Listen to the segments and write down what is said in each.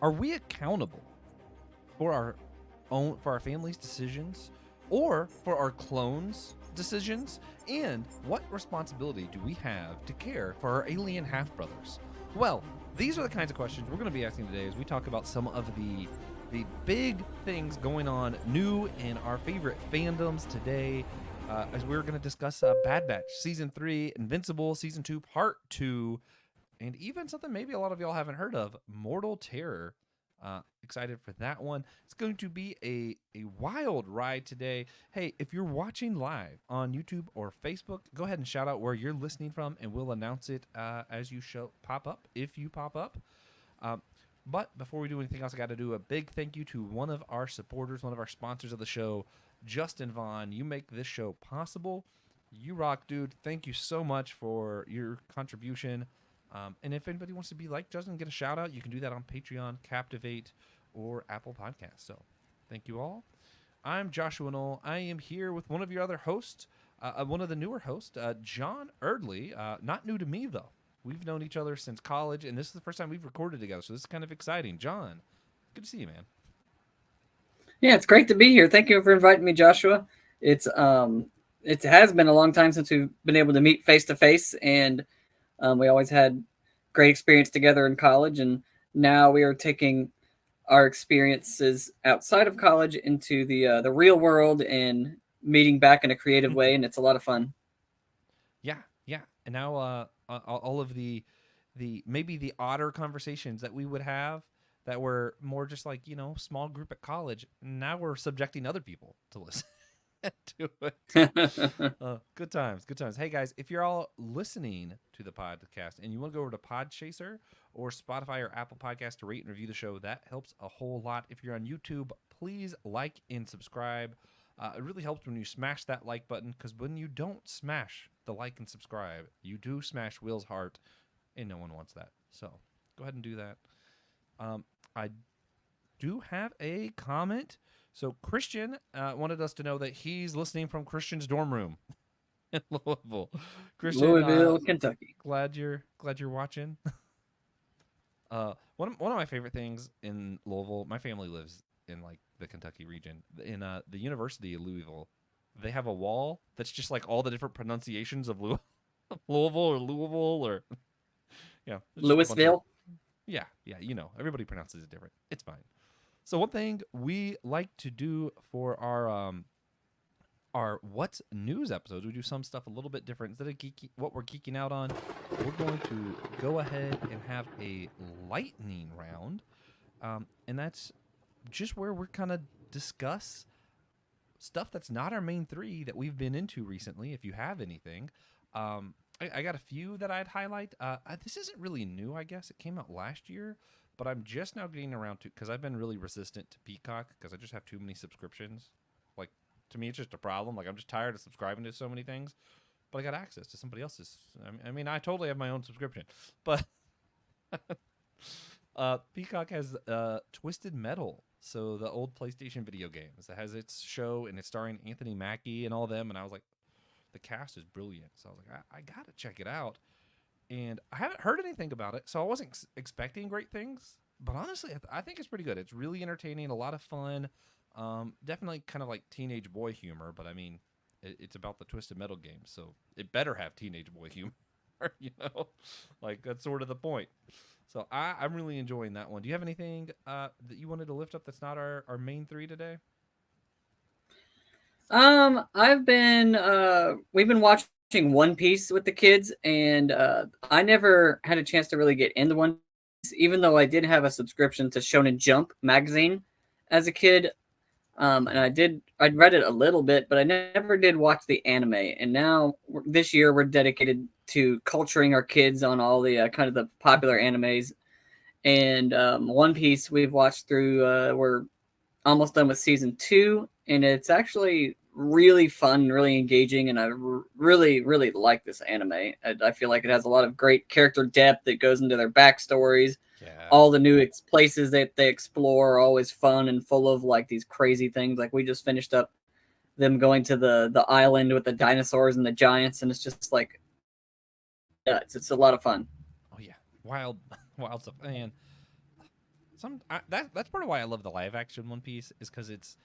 Are we accountable for our family's decisions or for our clones' decisions? And what responsibility do we have to care for our alien half brothers? Well, these are the kinds of questions we're going to be asking today as we talk about some of the big things going on new in our favorite fandoms today. As we're going to discuss Bad Batch Season 3, Invincible Season 2, Part 2, and even something maybe a lot of y'all haven't heard of, Mortal Terror. Excited for that one. It's going to be a wild ride today. Hey, if you're watching live on YouTube or Facebook, go ahead and shout out where you're listening from, and we'll announce it as you pop up, if you pop up. But before we do anything else, I got to do a big thank you to one of our supporters, one of our sponsors of the show, Justin Vaughn. You make this show possible. You rock, dude. Thank you so much for your contribution. And if anybody wants to be like Justin and get a shout out, you can do that on Patreon, Captivate, or Apple Podcasts. So thank you all. I'm Joshua Noel. I am here with one of your other hosts, one of the newer hosts, John Erdely. Not new to me, though. We've known each other since college, and this is the first time we've recorded together, so this is kind of exciting. John, good to see you, man. Yeah, it's great to be here. Thank you for inviting me, Joshua. It has been a long time since we've been able to meet face to face, and we always had great experience together in college, and now we are taking our experiences outside of college into the real world and meeting back in a creative way, and it's a lot of fun. Yeah. And now all of the maybe the odder conversations that we would have that were more just like, small group at college, now we're subjecting other people to listen to it. Good times. Hey guys, if you're all listening to the podcast and you want to go over to Podchaser or Spotify or Apple Podcast to rate and review the show, that helps a whole lot. If you're on YouTube, please like and subscribe. It really helps when you smash that like button, because when you don't smash the like and subscribe, you do smash Will's heart, and no one wants that. So go ahead and do that. I do have a comment. So Christian wanted us to know that he's listening from Christian's dorm room in Louisville. Christian, Louisville, Kentucky. Glad you're watching. One of my favorite things in Louisville, my family lives in like the Kentucky region. In the University of Louisville, they have a wall that's just like all the different pronunciations of Louisville or Louisville or Louisville. Yeah, everybody pronounces it different. It's fine. So one thing we like to do for our What's News episodes, we do some stuff a little bit different. Instead of what we're geeking out on, we're going to go ahead and have a lightning round. And that's just where we're kind of discuss stuff that's not our main three that we've been into recently, if you have anything. I got a few that I'd highlight. This isn't really new, I guess. It came out last year, but I'm just now getting around to, because I've been really resistant to Peacock because I just have too many subscriptions. Like, to me, it's just a problem. Like, I'm just tired of subscribing to so many things, but I got access to somebody else's. I mean, I totally have my own subscription, but Peacock has Twisted Metal. So the old PlayStation video games that has its show, and it's starring Anthony Mackie and all them. And I was like, the cast is brilliant. So I was like, I got to check it out. And I haven't heard anything about it, so I wasn't expecting great things. But honestly, I think it's pretty good. It's really entertaining, a lot of fun. Definitely kind of like teenage boy humor, but I mean, it's about the Twisted Metal game, so it better have teenage boy humor, Like, that's sort of the point. So I'm really enjoying that one. Do you have anything that you wanted to lift up that's not our main three today? We've been watching One Piece with the kids, and I never had a chance to really get into One Piece, even though I did have a subscription to Shonen Jump magazine as a kid. And I'd read it a little bit, but I never did watch the anime. And now this year we're dedicated to culturing our kids on all the kind of the popular animes. And One Piece we've watched through. We're almost done with season 2, and it's actually really fun, really engaging, and I really, really like this anime. I feel like it has a lot of great character depth that goes into their backstories. Yeah. All the new places that they explore are always fun and full of like these crazy things. Like we just finished up them going to the island with the dinosaurs and the giants, and it's just like, yeah, it's a lot of fun. Oh yeah, wild stuff, man. That's part of why I love the live action One Piece is because it's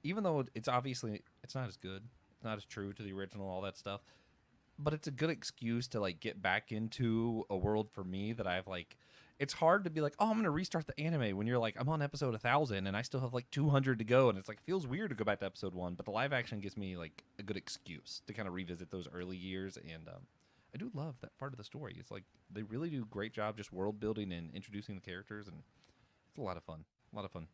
even though it's obviously it's not as good, it's not as true to the original, all that stuff. But it's a good excuse to like get back into a world for me that I've like. It's hard to be like, oh, I'm gonna restart the anime when you're like, I'm on episode 1,000 and I still have like 200 to go, and it's like it feels weird to go back to episode one. But the live action gives me like a good excuse to kind of revisit those early years, and I do love that part of the story. It's like they really do a great job just world building and introducing the characters, and it's a lot of fun. A lot of fun.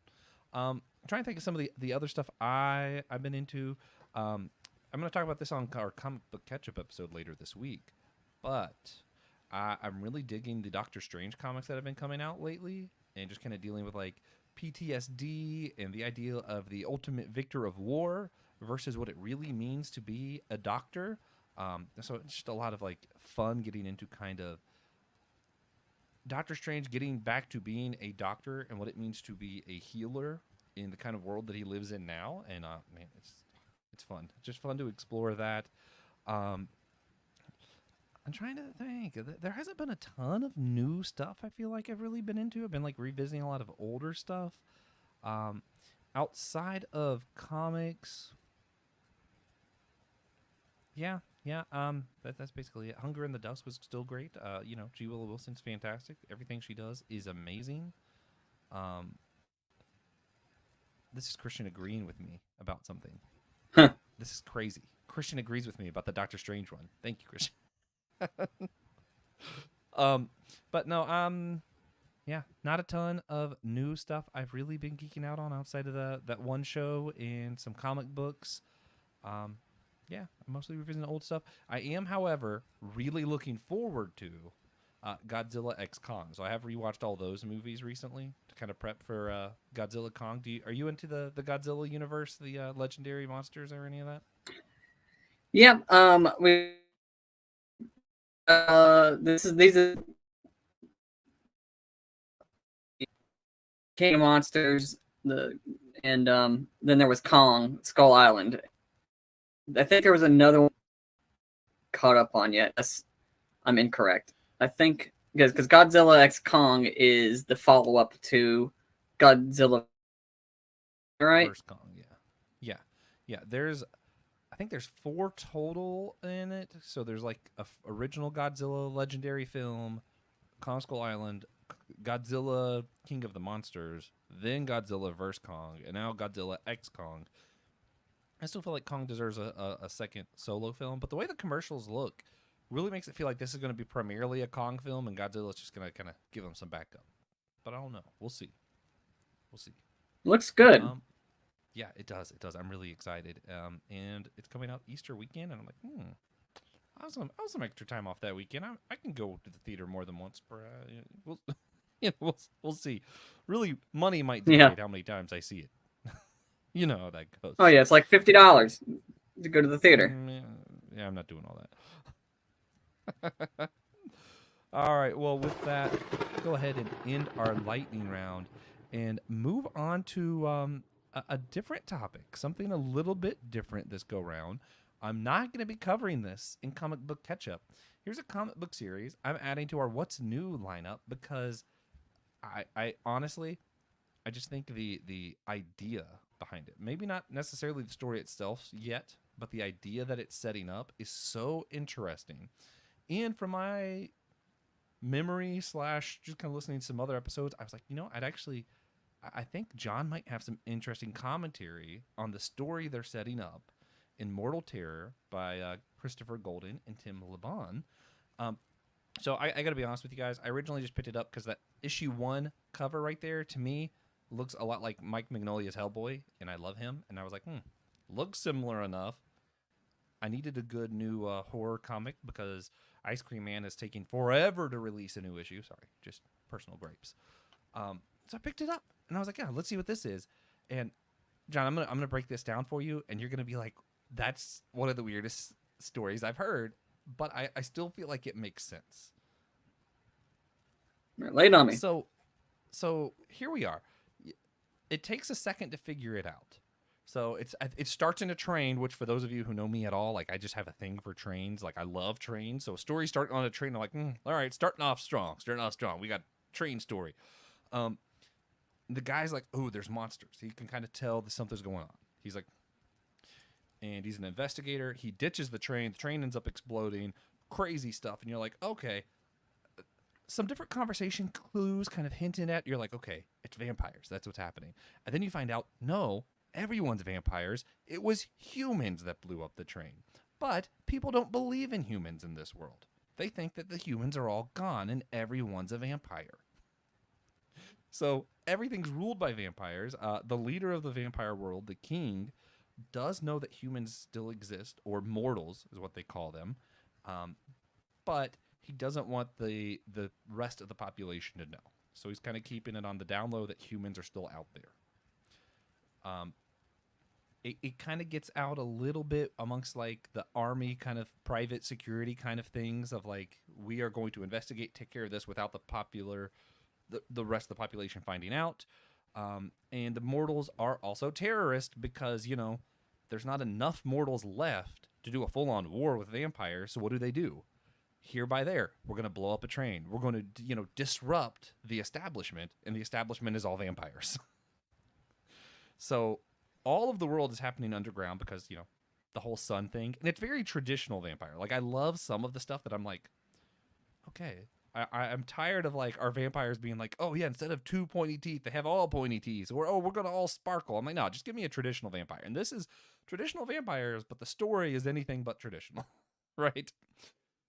I'm trying to think of some of the other stuff I've been into. I'm going to talk about this on our comic book catch-up episode later this week, but I'm really digging the Doctor Strange comics that have been coming out lately, and just kind of dealing with like PTSD and the idea of the ultimate victor of war versus what it really means to be a doctor. So it's just a lot of like fun getting into kind of Doctor Strange getting back to being a doctor and what it means to be a healer in the kind of world that he lives in now. And man, it's fun. It's just fun to explore that. I'm trying to think. There hasn't been a ton of new stuff I feel like I've really been into. I've been like revisiting a lot of older stuff. Outside of comics, yeah. That's basically it. Hunger in the Dust was still great. G. Willow Wilson's fantastic. Everything she does is amazing. This is Christian agreeing with me about something. Huh. This is crazy. Christian agrees with me about the Doctor Strange one. Thank you, Christian. But no, yeah, not a ton of new stuff I've really been geeking out on outside of that one show and some comic books. Yeah, I'm mostly revisiting old stuff. I am, however, really looking forward to Godzilla X Kong. So I have rewatched all those movies recently to kind of prep for Godzilla Kong. Are you into the Godzilla universe, the legendary monsters, or any of that? Yeah. We. These are King of Monsters. Then there was Kong, Skull Island. I think there was another one caught up on yet. I'm incorrect. I think because Godzilla X Kong is the follow up to Godzilla, right? First Kong, yeah. I think there's 4 total in it. So there's like a original Godzilla legendary film, Kong Skull Island, Godzilla King of the Monsters, then Godzilla vs Kong, and now Godzilla X Kong. I still feel like Kong deserves a second solo film, but the way the commercials look really makes it feel like this is going to be primarily a Kong film, and Godzilla's just going to kind of give him some backup. But I don't know. We'll see. Looks good. Yeah, it does. I'm really excited. And it's coming out Easter weekend, and I'm like, I have some extra time off that weekend. I can go to the theater more than once. We'll see. Really, money might dictate how many times I see it. You know how that goes. Oh yeah, it's like $50 to go to the theater. Yeah, I'm not doing all that. All right. Well, with that, go ahead and end our lightning round and move on to a different topic, something a little bit different this go round. I'm not going to be covering this in comic book catch up. Here's a comic book series I'm adding to our What's New lineup because I honestly, I just think the idea behind it, maybe not necessarily the story itself yet, but the idea that it's setting up is so interesting. And from my memory / just kind of listening to some other episodes, I was like, I think John might have some interesting commentary on the story they're setting up in Mortal Terror by Christopher Golden and Tim Laban. So I got to be honest with you guys. I originally just picked it up because that issue 1 cover right there, to me, looks a lot like Mike Mignolia's Hellboy, and I love him. And I was like, looks similar enough. I needed a good new horror comic because Ice Cream Man is taking forever to release a new issue. Sorry, just personal gripes. So I picked it up, and I was like, yeah, let's see what this is. And John, I'm gonna break this down for you, and you're gonna be like, that's one of the weirdest stories I've heard, but I still feel like it makes sense. Lay it on me. So here we are. It takes a second to figure it out. So it starts in a train, which for those of you who know me at all, like I just have a thing for trains. Like I love trains. So a story starting on a train, I'm like, all right, starting off strong. We got train story. the guy's like, oh, there's monsters. He can kind of tell that something's going on. He's like, and he's an investigator. He ditches the train. The train ends up exploding. Crazy stuff. And you're like, okay, some different conversation clues kind of hinting at. You're like, okay, it's vampires. That's what's happening. And then you find out, no, everyone's vampires. It was humans that blew up the train. But people don't believe in humans in this world. They think that the humans are all gone and everyone's a vampire. So everything's ruled by vampires. The leader of the vampire world, the king, does know that humans still exist, or mortals is what they call them. Um, but he doesn't want the rest of the population to know. So he's kind of keeping it on the down low that humans are still out there. It kind of gets out a little bit amongst like the army kind of private security kind of things of like, we are going to investigate, take care of this without the rest of the population finding out. And the mortals are also terrorists because, there's not enough mortals left to do a full-on war with vampires. So what do? Here by there, we're going to blow up a train. We're going to, disrupt the establishment, and the establishment is all vampires. So all of the world is happening underground because, the whole sun thing. And it's very traditional vampire. Like, I love some of the stuff that I'm like, okay, I'm tired of like our vampires being like, oh yeah, instead of 2 pointy teeth, they have all pointy teeth, or oh, we're gonna all sparkle. I'm like, no, just give me a traditional vampire. And this is traditional vampires, but the story is anything but traditional, right?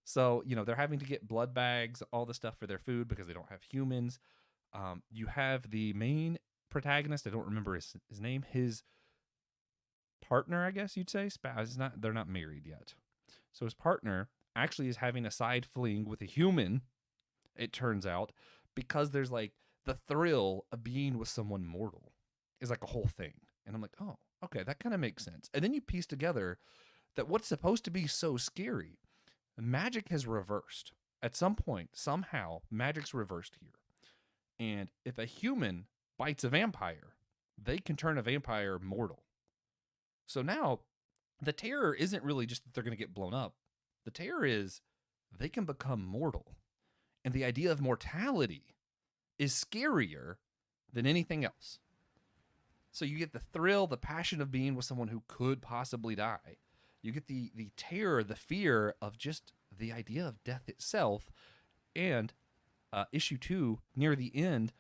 So they're having to get blood bags, all the stuff for their food because they don't have humans. You have the main protagonist. I don't remember his name. His partner, I guess you'd say, spouse. They're not married yet. So his partner actually is having a side fling with a human, it turns out, because there's like the thrill of being with someone mortal is like a whole thing. And I'm like, oh, okay, that kind of makes sense. And then you piece together that what's supposed to be so scary, magic has reversed. At some point, somehow, magic's reversed here. And if a human bites a vampire, they can turn a vampire mortal. So now the terror isn't really just that they're going to get blown up. The terror is they can become mortal. And the idea of mortality is scarier than anything else. So you get the thrill, the passion of being with someone who could possibly die. You get the terror, the fear of just the idea of death itself. And issue 2, near the end,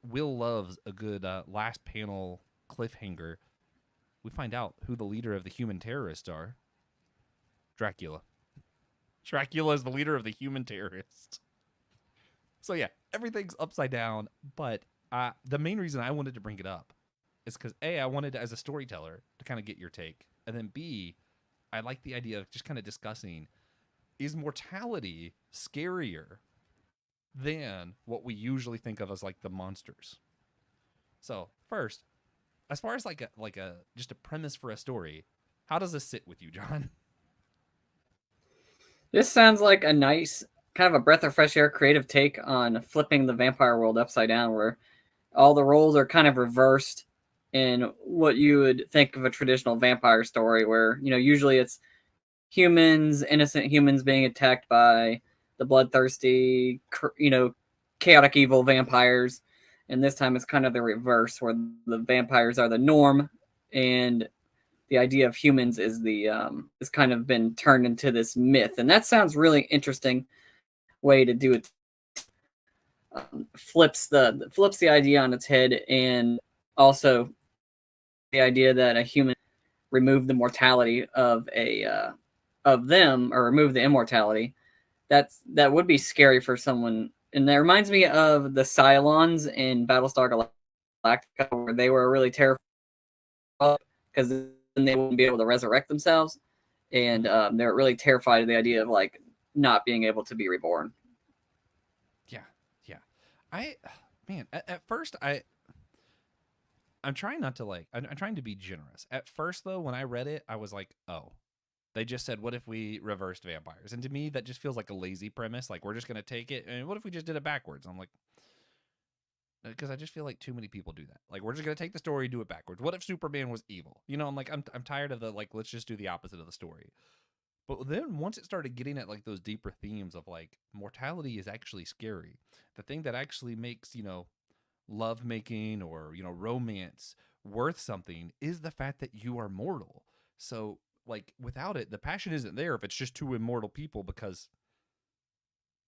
Will loves a good last panel cliffhanger. We find out who the leader of the human terrorists are. Dracula. Dracula is the leader of the human terrorists. So yeah, everything's upside down. But the main reason I wanted to bring it up is because A, I wanted to, as a storyteller, to kind of get your take. And then B, I like the idea of just kind of discussing, is mortality scarier than what we usually think of as like the monsters? So first, as far as like a just a premise for a story, how does this sit with you, John? This sounds like a nice kind of a breath of fresh air creative take on flipping the vampire world upside down, where all the roles are kind of reversed in what you would think of a traditional vampire story, where usually it's innocent humans being attacked by the bloodthirsty, chaotic evil vampires. And this time it's kind of the reverse, where the vampires are the norm, and the idea of humans is has kind of been turned into this myth. And that sounds really interesting way to do it. Flips the idea on its head, and also the idea that a human remove the mortality of them, or remove the immortality. That would be scary for someone. And that reminds me of the Cylons in Battlestar Galactica, where they were really terrified because then they wouldn't be able to resurrect themselves, and they're really terrified of the idea of like not being able to be reborn. Yeah. At first I'm trying not to like, I'm trying to be generous. At first though, when I read it, I was like, oh, they just said, what if we reversed vampires? And to me, that just feels like a lazy premise. Like, we're just going to take it, and what if we just did it backwards? I'm like, because I just feel like too many people do that. Like, we're just going to take the story, do it backwards. What if Superman was evil? I'm like, I'm tired of the, like, let's just do the opposite of the story. But then once it started getting at like those deeper themes of like mortality is actually scary. The thing that actually makes, love making or, romance worth something is the fact that you are mortal. So, like, without it, the passion isn't there if it's just two immortal people, because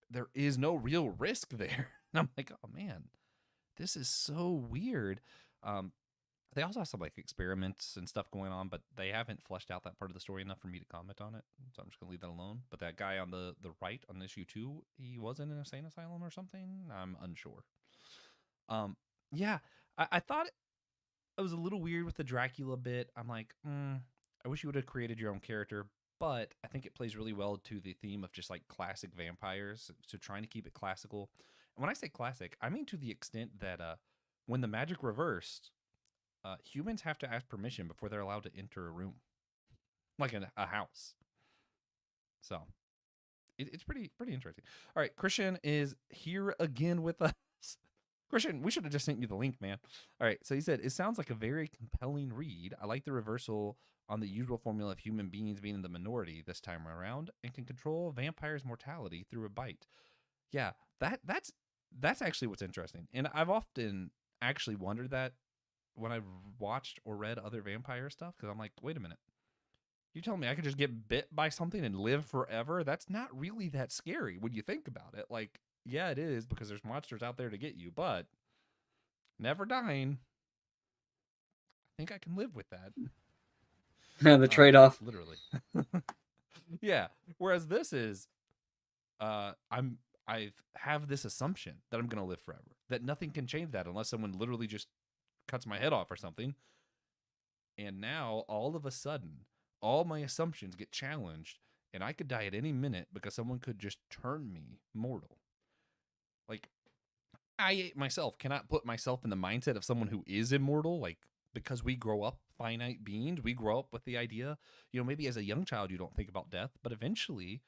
there is no real risk there. And I'm like, oh man, this is so weird. Um, they also have some like experiments and stuff going on, but they haven't fleshed out that part of the story enough for me to comment on it. So I'm just gonna leave that alone. But that guy on the right on issue 2, he was in an insane asylum or something. I'm unsure. Um, yeah, I thought it was a little weird with the Dracula bit. I'm like, I wish you would have created your own character, but I think it plays really well to the theme of just like classic vampires. So trying to keep it classical. And when I say classic, I mean to the extent that when the magic reversed, humans have to ask permission before they're allowed to enter a room, like a house. So it's pretty interesting. All right, Christian is here again with us. Christian, we should have just sent you the link, man. All right, so he said, it sounds like a very compelling read. I like the reversal on the usual formula of human beings being in the minority this time around and can control vampires' mortality through a bite. Yeah, that's actually what's interesting. And I've often actually wondered that when I've watched or read other vampire stuff, because I'm like, wait a minute. You telling me I could just get bit by something and live forever? That's not really that scary when you think about it. Like, yeah, it is, because there's monsters out there to get you, but never dying. I think I can live with that. The trade-off. Literally. Yeah. Whereas this is, I have this assumption that I'm gonna live forever. That nothing can change that unless someone literally just cuts my head off or something. And now all of a sudden, all my assumptions get challenged, and I could die at any minute because someone could just turn me mortal. Like, I myself cannot put myself in the mindset of someone who is immortal. Like, because we grow up finite beings, we grow up with the idea, maybe as a young child you don't think about death, but eventually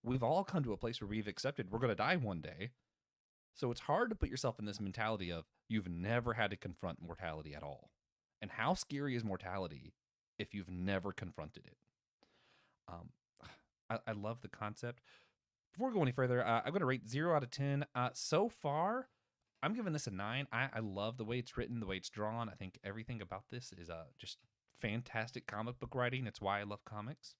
we've all come to a place where we've accepted we're going to die one day. So it's hard to put yourself in this mentality of you've never had to confront mortality at all. And how scary is mortality if you've never confronted it? Um, I love the concept. Before we go any further, I'm going to rate 0 out of 10. So far, I'm giving this a 9. I love the way it's written, the way it's drawn. I think everything about this is just fantastic comic book writing. It's why I love comics.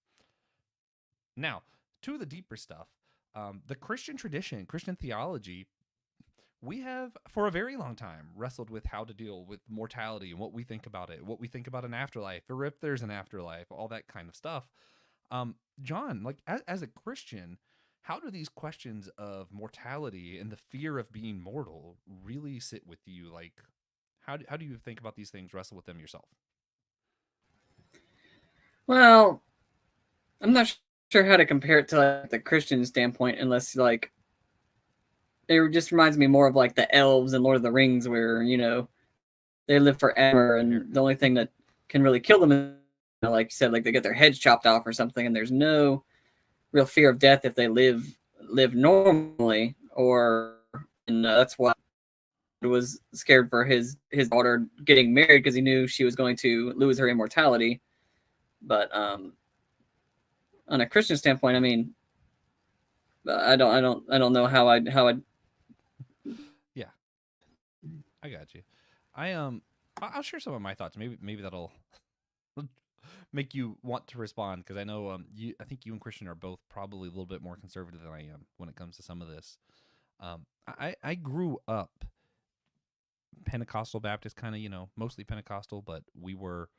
Now, to the deeper stuff, the Christian tradition, Christian theology, we have for a very long time wrestled with how to deal with mortality and what we think about it, what we think about an afterlife, or if there's an afterlife, all that kind of stuff. John, like as a Christian, how do these questions of mortality and the fear of being mortal really sit with you? Like, how do you think about these things, wrestle with them yourself? Well, I'm not sure how to compare it to like the Christian standpoint, unless like it just reminds me more of like the elves in Lord of the Rings, where they live forever, and the only thing that can really kill them is, like you said, like they get their heads chopped off or something, and there's no real fear of death if they live normally. Or and that's why he was scared for his daughter getting married, because he knew she was going to lose her immortality. But on a Christian standpoint, I mean, I don't know how I Yeah, I got you. I'll share some of my thoughts. Maybe that'll make you want to respond, because I know I think you and Christian are both probably a little bit more conservative than I am when it comes to some of this. I grew up Pentecostal Baptist, kind of, mostly Pentecostal, but we were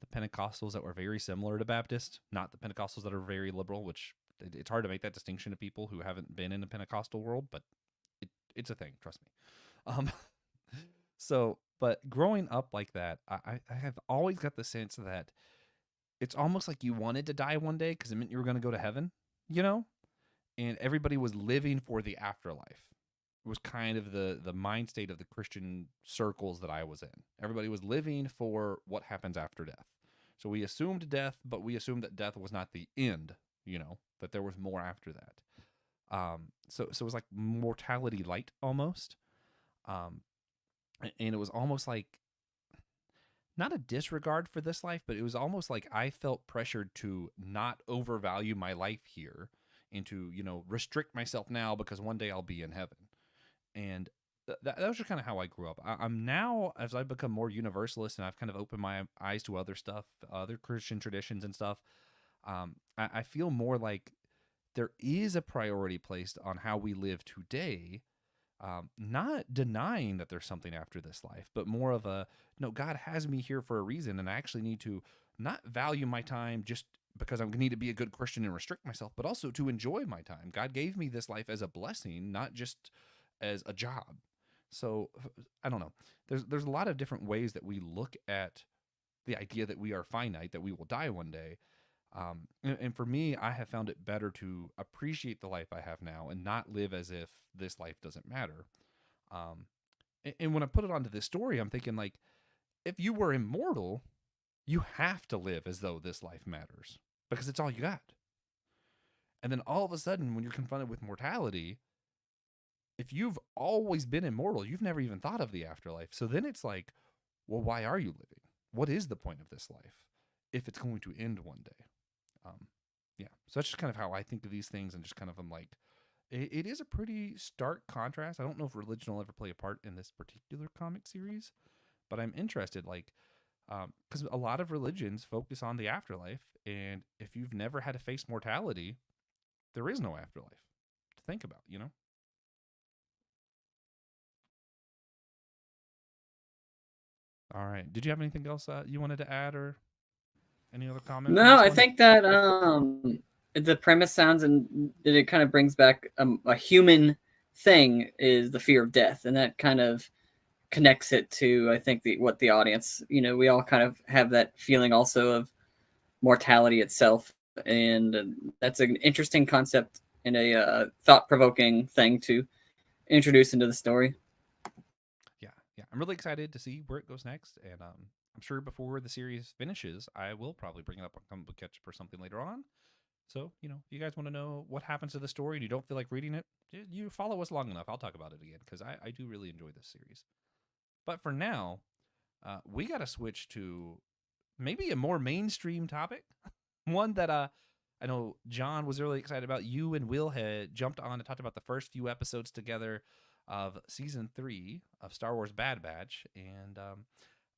the Pentecostals that were very similar to Baptist, not the Pentecostals that are very liberal, which it's hard to make that distinction to people who haven't been in the Pentecostal world, but it's a thing, trust me. Um, but growing up like that, I have always got the sense that it's almost like you wanted to die one day because it meant you were going to go to heaven, you know? And everybody was living for the afterlife. It was kind of the mind state of the Christian circles that I was in. Everybody was living for what happens after death. So we assumed death, but we assumed that death was not the end, that there was more after that. So it was like mortality light almost. Um, and it was almost like not a disregard for this life, but it was almost like I felt pressured to not overvalue my life here and to, restrict myself now because one day I'll be in heaven. And that was just kind of how I grew up. I'm now, as I've become more universalist and I've kind of opened my eyes to other stuff, other Christian traditions and stuff. I feel more like there is a priority placed on how we live today, not denying that there's something after this life, but more of a no, God has me here for a reason, and I actually need to not value my time just because I'm going to need to be a good Christian and restrict myself, but also to enjoy my time. God gave me this life as a blessing, not just as a job. So I don't know. There's a lot of different ways that we look at the idea that we are finite, that we will die one day. And for me, I have found it better to appreciate the life I have now and not live as if this life doesn't matter. Um, and when I put it onto this story, I'm thinking like, if you were immortal, you have to live as though this life matters because it's all you got. And then all of a sudden, when you're confronted with mortality, if you've always been immortal, you've never even thought of the afterlife. So then it's like, well, why are you living? What is the point of this life if it's going to end one day? Yeah. So that's just kind of how I think of these things, and just kind of I'm like, it is a pretty stark contrast. I don't know if religion will ever play a part in this particular comic series, but I'm interested, like, because a lot of religions focus on the afterlife, and if you've never had to face mortality, there is no afterlife to think about, you know? All right. Did you have anything else you wanted to add, or any other comment on No, this I one? think that the premise sounds, and that it kind of brings back a human thing is the fear of death, and that kind of connects it to, I think, what the audience, we all kind of have that feeling also of mortality itself, and that's an interesting concept and a thought-provoking thing to introduce into the story. Yeah. I'm really excited to see where it goes next, and I'm sure before the series finishes, I will probably bring it up on Comic Book Catch for something later on. So, if you guys want to know what happens to the story and you don't feel like reading it, you follow us long enough. I'll talk about it again because I do really enjoy this series. But for now, we got to switch to maybe a more mainstream topic, one that I know John was really excited about. You and Will had jumped on and talked about the first few episodes together of season 3 of Star Wars Bad Batch, and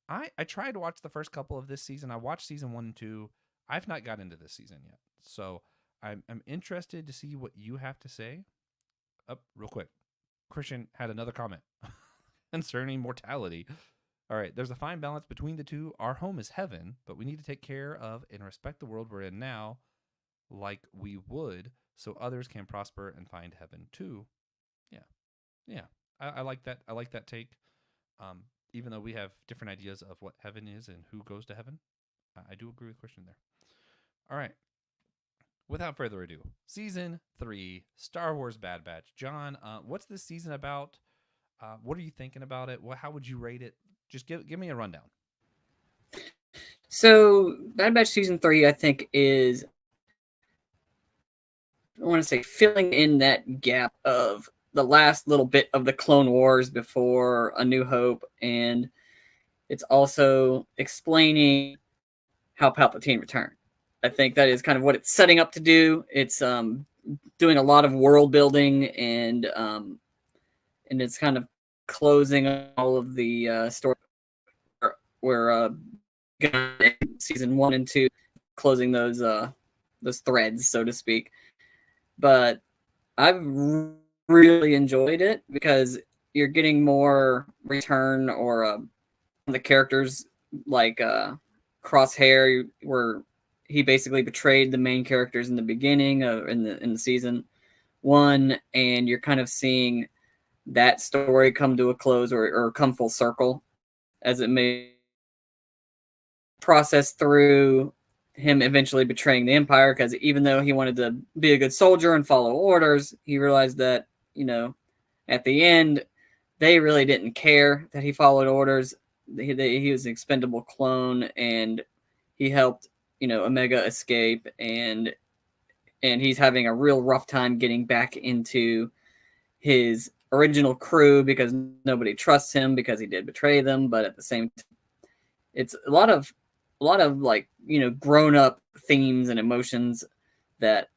I tried to watch the first couple of this season. I watched season 1 and 2. I've not got into this season yet, so I'm interested to see what you have to say. Up real quick, Christian had another comment concerning mortality. All right, there's a fine balance between the two. Our home is heaven, but we need to take care of and respect the world we're in now like we would so others can prosper and find heaven too. Yeah. Yeah. I like that. I like that take. Um, Even though we have different ideas of what heaven is and who goes to heaven, I do agree with Christian there. All right. Without further ado, season 3, Star Wars Bad Batch. John, what's this season about? What are you thinking about it? How would you rate it? Just give me a rundown. So Bad Batch season 3, I think, is, I want to say, filling in that gap of the last little bit of the Clone Wars before A New Hope, and it's also explaining how Palpatine returned. I think that is kind of what it's setting up to do. It's doing a lot of world building, and it's kind of closing all of the story where season 1 and 2, closing those threads, so to speak. But I've really enjoyed it because you're getting more return or the characters, like Crosshair, where he basically betrayed the main characters in the beginning of in the season 1, and you're kind of seeing that story come to a close, or come full circle, as it may process through him eventually betraying the Empire, because even though he wanted to be a good soldier and follow orders, he realized that, at the end, they really didn't care that he followed orders. He was an expendable clone, and he helped, Omega escape, and he's having a real rough time getting back into his original crew because nobody trusts him because he did betray them. But at the same time, it's a lot of like, grown up themes and emotions that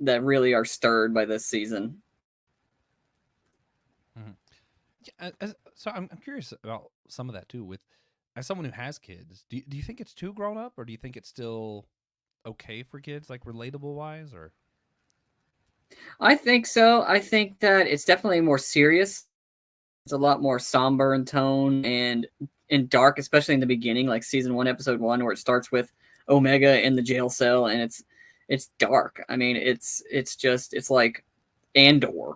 really are stirred by this season. Mm-hmm. Yeah, so I'm curious about some of that too. With as someone who has kids, do you think it's too grown up, or do you think it's still okay for kids, like relatable wise, or I think so. I think that it's definitely more serious. It's a lot more somber in tone and dark, especially in the beginning, like season one, episode one, where it starts with Omega in the jail cell, and it's dark. I mean, it's like Andor,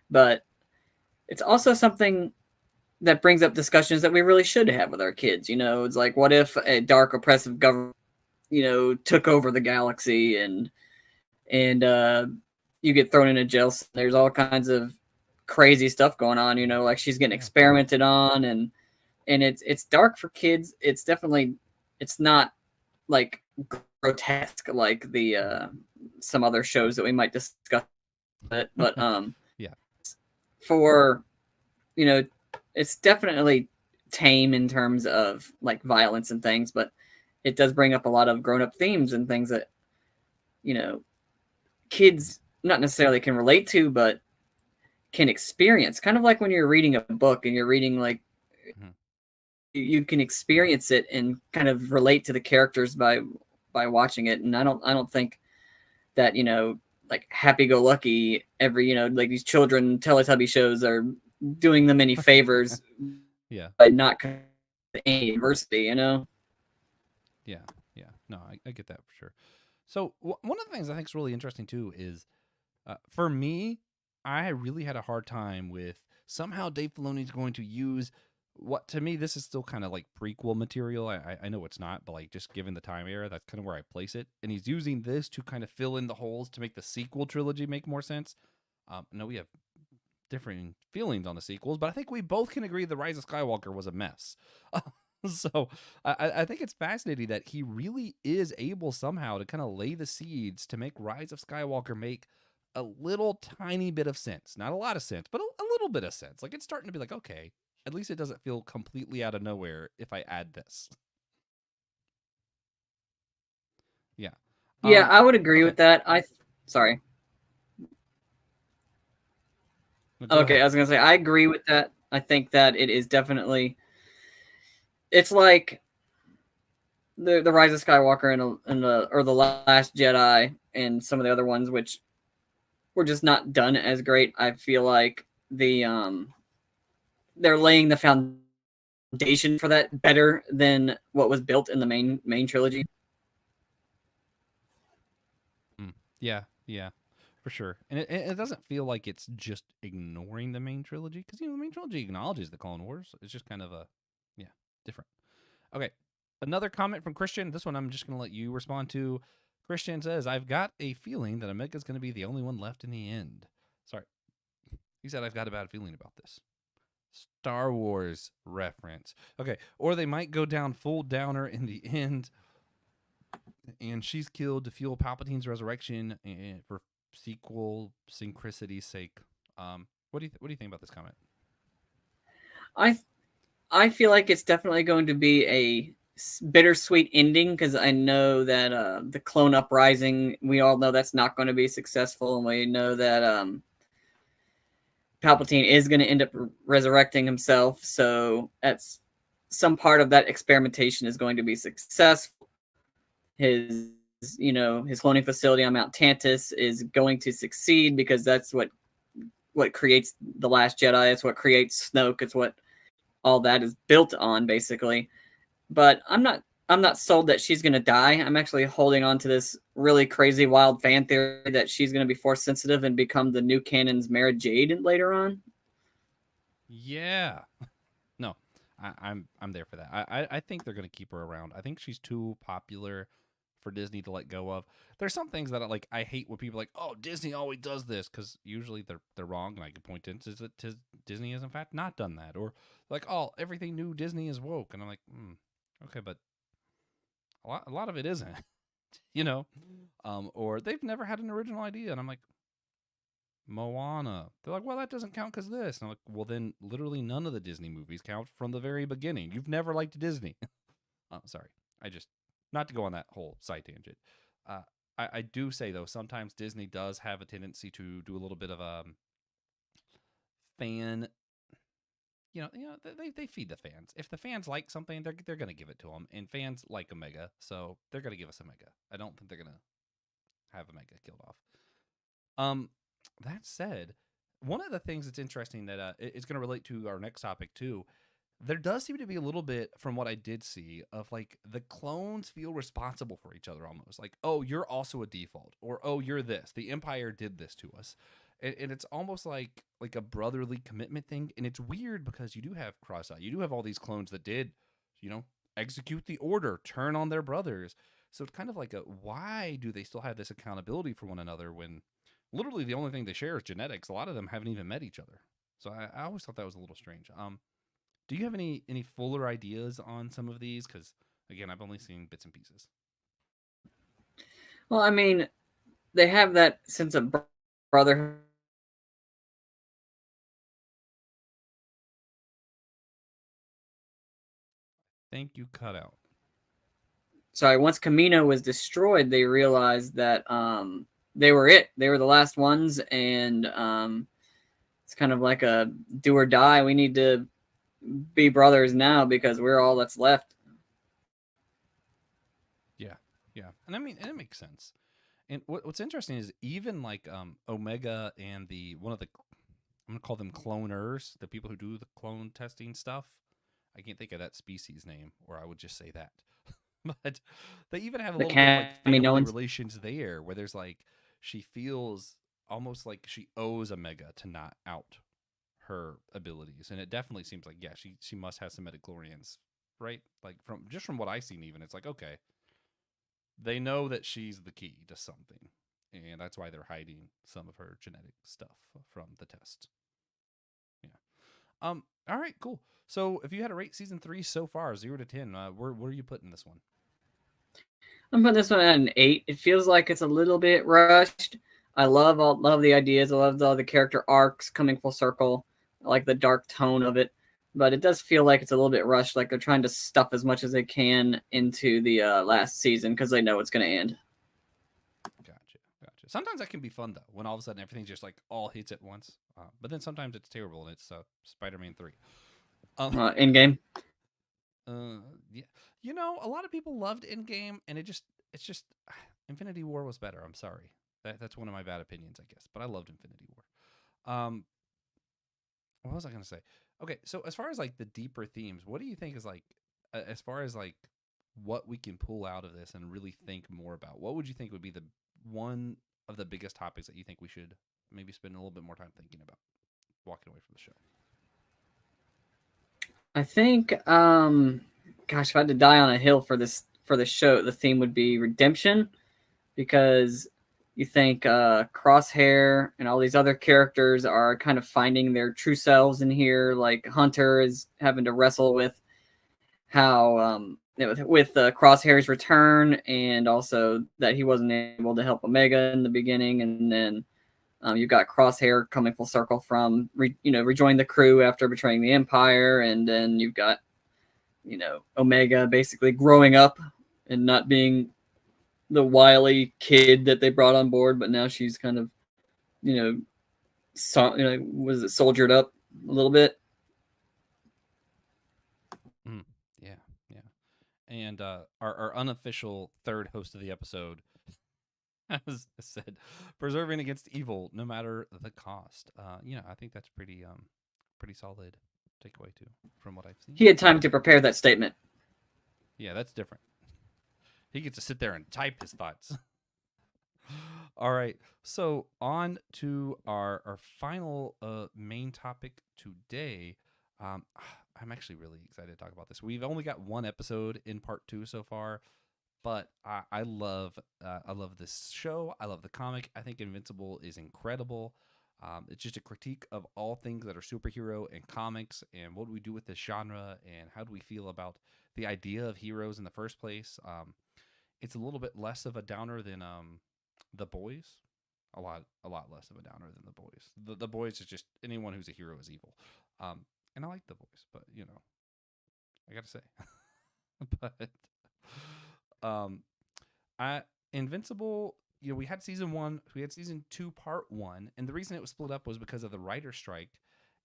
but it's also something that brings up discussions that we really should have with our kids. It's like, what if a dark, oppressive government, took over the galaxy and you get thrown in a jail. There's all kinds of crazy stuff going on. Like she's getting yeah, experimented on, and it's dark for kids. It's not like grotesque like the some other shows that we might discuss. But yeah, for you know, it's definitely tame in terms of like violence and things, but it does bring up a lot of grown up themes and things that you know kids not necessarily can relate to, but can experience. Kind of like when you're reading a book and you're reading like mhm, you can experience it and kind of relate to the characters by watching it. And I don't think that like Happy Go Lucky every like these children Teletubby shows are doing them any favors yeah, by not any diversity. yeah, yeah. No, I get that for sure. So one of the things I think is really interesting too is for me, I really had a hard time with somehow Dave Filoni's going to use what to me this is still kind of like prequel material. I know it's not, but like just given the time era, that's kind of where I place it. And he's using this to kind of fill in the holes to make the sequel trilogy make more sense. I know we have differing feelings on the sequels, but I think we both can agree the Rise of Skywalker was a mess. So I think it's fascinating that he really is able somehow to kind of lay the seeds to make Rise of Skywalker make a little tiny bit of sense. Not a lot of sense, but a little bit of sense. Like it's starting to be like, okay, at least it doesn't feel completely out of nowhere if I add this. Yeah. Yeah, I would agree Okay. with that. Sorry. Go Okay, ahead. I was gonna say I agree with that. I think that it is definitely it's like the Rise of Skywalker and the or the Last Jedi and some of the other ones which were just not done as great. I feel like they're laying the foundation for that better than what was built in the main trilogy. Mm, yeah, yeah, for sure. And it doesn't feel like it's just ignoring the main trilogy because the main trilogy acknowledges the Clone Wars. It's just kind of a yeah different. Okay, another comment from Christian. This one I'm just gonna let you respond to. Christian says, "I've got a feeling that Omega's gonna be the only one left in the end." Sorry, he said, "I've got a bad feeling about this." Star Wars reference. Okay, or they might go down full downer in the end and she's killed to fuel Palpatine's resurrection and for sequel synchronicity's sake. What do you think about this comment? I I feel like it's definitely going to be a bittersweet ending because I know that the clone uprising, we all know that's not going to be successful, and we know that Palpatine is going to end up resurrecting himself. So that's some part of that experimentation is going to be successful. His his cloning facility on Mount Tantus is going to succeed because that's what creates the Last Jedi. It's what creates Snoke. It's what all that is built on, basically. But I'm not sold that she's gonna die. I'm actually holding on to this really crazy wild fan theory that she's gonna be force sensitive and become the new canon's Mara Jade later on. Yeah, no, I'm there for that. I think they're gonna keep her around. I think she's too popular for Disney to let go of. There's some things that I hate when people are like, oh, Disney always does this because usually they're wrong, and I can point to that Disney has in fact not done that, or like, oh, everything new Disney is woke, and I'm like, okay, but a lot of it isn't, you know, or they've never had an original idea, and I'm like, Moana. They're like, well, that doesn't count because this. And I'm like, well, then literally none of the Disney movies count from the very beginning. You've never liked Disney. Sorry. I just, not to go on that whole side tangent. Uh, I do say, though, sometimes Disney does have a tendency to do a little bit of fan they feed the fans. If the fans like something, they're gonna give it to them, and fans like Omega, so they're gonna give us Omega. I don't think they're gonna have Omega killed off. Um, that said, one of the things that's interesting that is going to relate to our next topic too, there does seem to be a little bit from what I did see of like the clones feel responsible for each other almost. Like, oh, you're also a default, or oh, you're this. The Empire did this to us, and it's almost like a brotherly commitment thing. And it's weird because you do have Cross-Eye, you do have all these clones that did, you know, execute the order, turn on their brothers. So it's kind of like a why do they still have this accountability for one another when literally the only thing they share is genetics? A lot of them haven't even met each other. So I always thought that was a little strange. Do you have any fuller ideas on some of these? Because again, I've only seen bits and pieces. Well, I mean, they have that sense of brotherhood. Think you cut out. Sorry, once Camino was destroyed, they realized that they were it. They were the last ones, and it's kind of like a do or die. We need to be brothers now because we're all that's left. Yeah, yeah, and I mean, and it makes sense. And what's interesting is even like Omega and the one of the I'm gonna call them cloners, the people who do the clone testing stuff. I can't think of that species name, or I would just say that. But they even have a The little bit of like family Caminoans. relations there, where there's like she feels almost like she owes Omega to not out her abilities, and it definitely seems like yeah, she must have some midichlorians, right? Like from what I've seen, even it's like okay, they know that she's the key to something, and that's why they're hiding some of her genetic stuff from the test. Yeah. All right. Cool. So, if you had to rate season 3 so far, 0 to 10, where are you putting this one? I'm putting this one at an 8. It feels like it's a little bit rushed. I love the ideas. I love all the character arcs coming full circle. I like the dark tone of it, but it does feel like it's a little bit rushed. Like they're trying to stuff as much as they can into the last season because they know it's going to end. Gotcha. Gotcha. Sometimes that can be fun though, when all of a sudden everything just like all hits at once. But then sometimes it's terrible, and it's Spider-Man 3. Um, In game. uh, yeah. A lot of people loved Endgame, and it's just Infinity War was better. I'm sorry. That's one of my bad opinions, I guess. But I loved Infinity War. What was I gonna say? Okay, so as far as like the deeper themes, what do you think is like, as far as like what we can pull out of this and really think more about? What would you think would be the one of the biggest topics that you think we should maybe spend a little bit more time thinking about walking away from the show? I think, gosh, if I had to die on a hill for the show, the theme would be redemption, because you think Crosshair and all these other characters are kind of finding their true selves in here. Like Hunter is having to wrestle with how with Crosshair's return, and also that he wasn't able to help Omega in the beginning, and then you've got Crosshair coming full circle from rejoining the crew after betraying the Empire, and then you've got Omega basically growing up and not being the wily kid that they brought on board, but now she's kind of was it soldiered up a little bit. Mm, yeah, yeah. And our unofficial third host of the episode has said, "Preserving against evil, no matter the cost." I think that's pretty solid takeaway too, from what I've seen. He had time to prepare that statement. Yeah, that's different. He gets to sit there and type his thoughts. All right, so on to our final main topic today. Um, I'm actually really excited to talk about this. We've only got one episode in part 2 so far, but I love this show. I love the comic. I think Invincible is incredible. It's just a critique of all things that are superhero and comics, and what do we do with this genre, and how do we feel about the idea of heroes in the first place. It's a little bit less of a downer than the Boys. A lot less of a downer than the Boys. The Boys is just anyone who's a hero is evil. And I like the Boys, but I gotta say, but um, I Invincible. We had season 1, we had season 2, part 1, and the reason it was split up was because of the writer strike.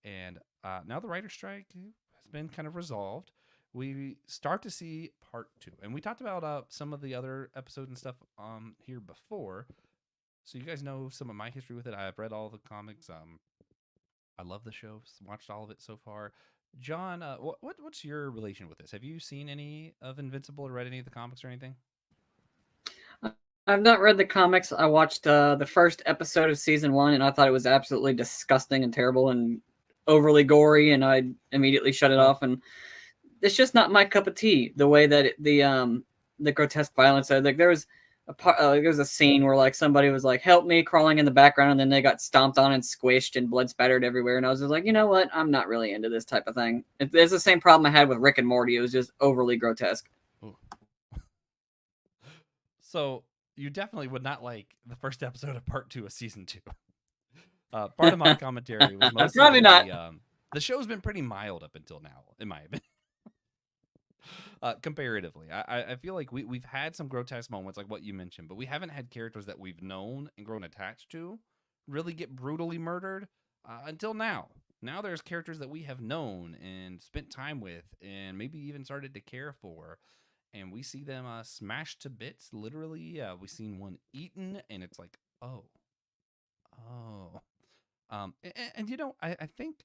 And now the writer's strike has been kind of resolved. We start to see part two, and we talked about some of the other episodes and stuff here before, so you guys know some of my history with it. I've read all the comics. I love the show. Watched all of it so far. John, what's your relation with this? Have you seen any of Invincible or read any of the comics or anything? I've not read the comics. I watched the first episode of season 1, and I thought it was absolutely disgusting and terrible and overly gory, and I immediately shut it Oh, off. And it's just not my cup of tea. The way that the grotesque violence. Like there was there was a scene where like somebody was like, "Help me!" crawling in the background, and then they got stomped on and squished and blood spattered everywhere. And I was just like, you know what? I'm not really into this type of thing. It's the same problem I had with Rick and Morty. It was just overly grotesque. ooh. So you definitely would not like the first episode of part two of season two. Part of my commentary was mostly Probably going to not. be the show's been pretty mild up until now, in my opinion. Comparatively, I feel like we've had some grotesque moments like what you mentioned, but we haven't had characters that we've known and grown attached to really get brutally murdered until now. Now there's characters that we have known and spent time with and maybe even started to care for, and we see them smashed to bits. Literally, we've seen one eaten, and it's like, oh. And I think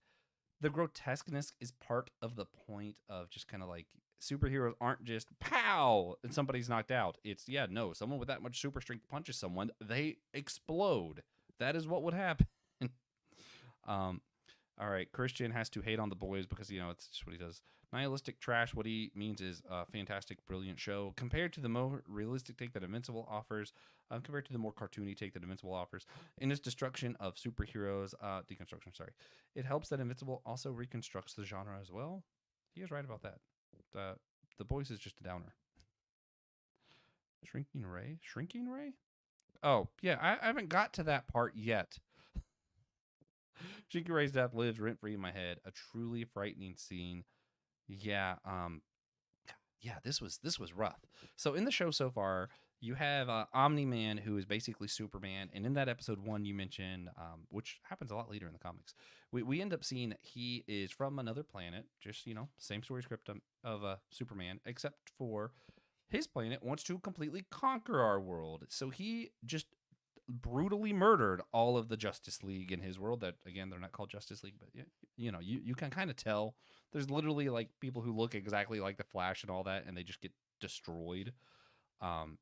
the grotesqueness is part of the point of just kind of like superheroes aren't just pow and somebody's knocked out. It's no, someone with that much super strength punches someone, they explode. That is what would happen. um, all right, Christian has to hate on the boys because it's just what he does. Nihilistic trash. What he means is a fantastic, brilliant show compared to the more realistic take that Invincible offers. Compared to the more cartoony take that Invincible offers in its destruction of superheroes, deconstruction. Sorry, it helps that Invincible also reconstructs the genre as well. He is right about that. The boys is just a downer. Shrinking Rae. Shrinking Rae. Oh yeah, I haven't got to that part yet. Shrinking Rae's death lives rent free in my head. A truly frightening scene. Yeah, yeah, this was rough. So in the show so far, you have Omni Man, who is basically Superman, and in that episode one you mentioned, which happens a lot later in the comics, we end up seeing that he is from another planet, just same story script of Superman, except for his planet wants to completely conquer our world. So he just brutally murdered all of the Justice League in his world. That again, they're not called Justice League, but you can kind of tell. There's literally like people who look exactly like the Flash and all that, and they just get destroyed. Um,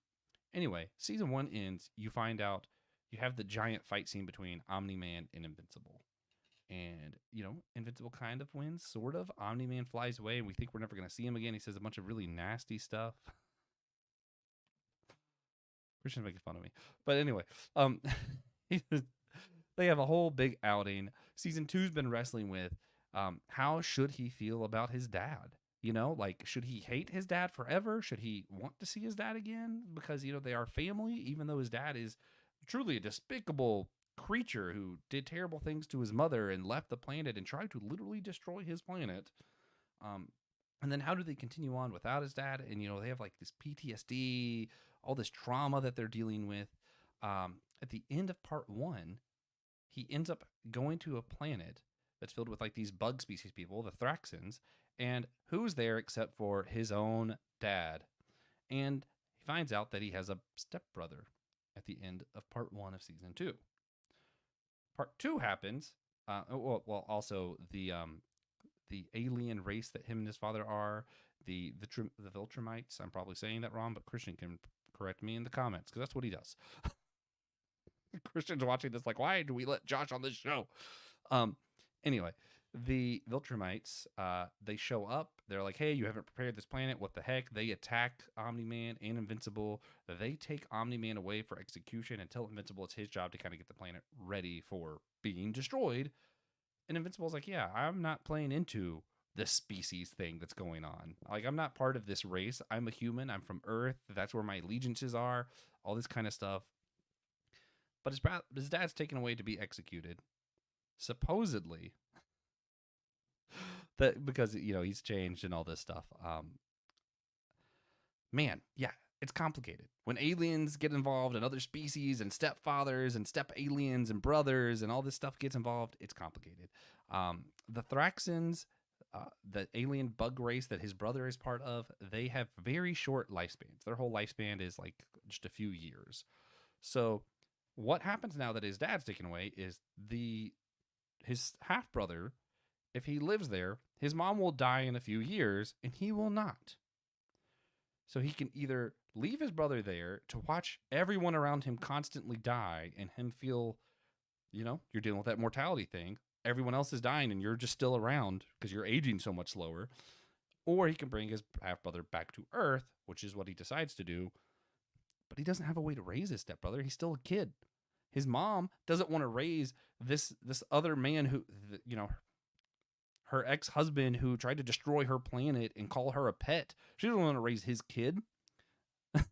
anyway, season one ends. You find out you have the giant fight scene between Omni Man and Invincible. And Invincible kind of wins, sort of. Omni Man flies away, and we think we're never going to see him again. He says a bunch of really nasty stuff. Christian's making fun of me. But anyway, um, they have a whole big outing. Season two's been wrestling with how should he feel about his dad? Like, should he hate his dad forever? Should he want to see his dad again? Because, they are family, even though his dad is truly a despicable creature who did terrible things to his mother and left the planet and tried to literally destroy his planet. Um, and then how do they continue on without his dad? And they have like this PTSD, all this trauma that they're dealing with. At the end of part one, he ends up going to a planet that's filled with like these bug species people, the Thraxans, and who's there except for his own dad? And he finds out that he has a stepbrother at the end of part one of season two. Part two happens. Also the alien race that him and his father are, the Viltrumites. I'm probably saying that wrong, but Christian can correct me in the comments because that's what he does. Christian's watching this like, why do we let Josh on this show? Um, anyway, the Viltrumites, they show up. They're like, hey, you haven't prepared this planet. What the heck? They attack Omni-Man and Invincible. They take Omni-Man away for execution and tell Invincible it's his job to kind of get the planet ready for being destroyed. And Invincible's like, yeah, I'm not playing into this species thing that's going on. Like, I'm not part of this race. I'm a human. I'm from Earth. That's where my allegiances are. All this kind of stuff. But his dad's taken away to be executed, supposedly. That because he's changed and all this stuff. Man, yeah. it's complicated. When aliens get involved and other species and stepfathers and step aliens and brothers and all this stuff gets involved, it's complicated. The Thraxans, the alien bug race that his brother is part of, they have very short lifespans. Their whole lifespan is like just a few years. So what happens now that his dad's taken away is his half brother, if he lives there, his mom will die in a few years and he will not. So he can either leave his brother there to watch everyone around him constantly die and him feel, you're dealing with that mortality thing. Everyone else is dying and you're just still around because you're aging so much slower. Or he can bring his half brother back to Earth, which is what he decides to do. But he doesn't have a way to raise his stepbrother. He's still a kid. His mom doesn't want to raise this other man who, her ex-husband who tried to destroy her planet and call her a pet. She doesn't want to raise his kid.